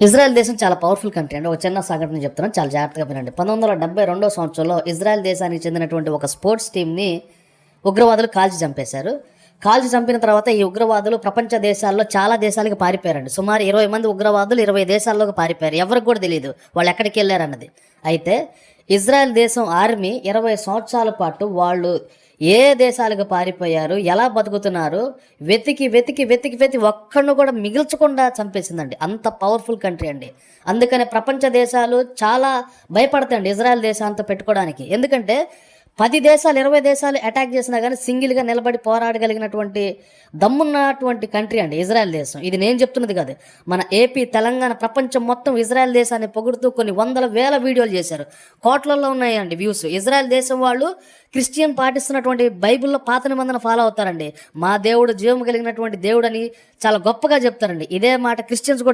Israel దేశం చాలా powerful country అండి. ఒక చిన్న సంఘటన చెప్తున్నాను, చాలా జాగ్రత్తగా వినండి. 1972 సంవత్సరంలో ఇజ్రాయెల్ దేశానికి చెందినటువంటి ఒక స్పోర్ట్స్ టీంని ఉగ్రవాదులు కాల్చి చంపేశారు. కాల్చి చంపిన తర్వాత ఈ ఉగ్రవాదులు ప్రపంచ దేశాల్లో చాలా దేశాలకు పారిపోయారండి. సుమారు 20 మంది ఉగ్రవాదులు 20 దేశాల్లోకి పారిపోయారు. ఎవరికి కూడా తెలియదు వాళ్ళు ఎక్కడికి వెళ్ళారన్నది. అయితే ఇజ్రాయెల్ దేశం ఆర్మీ 20 సంవత్సరాల పాటు వాళ్ళు ఏ దేశాలకు పారిపోయారు, ఎలా బతుకుతున్నారు, వెతికి వెతికి వెతికి వెతికి ఒక్కడిని కూడా మిగిల్చకుండా చంపేసిందండి. అంత పవర్ఫుల్ కంట్రీ అండి. అందుకనే ప్రపంచ దేశాలు చాలా భయపడతాయండి ఇజ్రాయెల్ దేశాంతో పెట్టుకోవడానికి. ఎందుకంటే 10 దేశాలు 20 దేశాలు అటాక్ చేసినా కానీ సింగిల్గా నిలబడి పోరాడగలిగినటువంటి దమ్మున్నటువంటి కంట్రీ అండి ఇజ్రాయెల్ దేశం. ఇది నేను చెప్తున్నది కాదు, మన ఏపీ, తెలంగాణ, ప్రపంచం మొత్తం ఇజ్రాయెల్ దేశాన్ని పొగుడుతూ కొన్ని వందల వేల వీడియోలు చేశారు. కోట్లలో ఉన్నాయండి వ్యూస్. ఇజ్రాయెల్ దేశం వాళ్ళు క్రిస్టియన్ పాటిస్తున్నటువంటి బైబిల్లో పాత నిబంధన ఫాలో అవుతారండి. మా దేవుడు జీవం కలిగినటువంటి దేవుడు అని చాలా గొప్పగా చెప్తారండి. ఇదే మాట క్రిస్టియన్స్ కూడా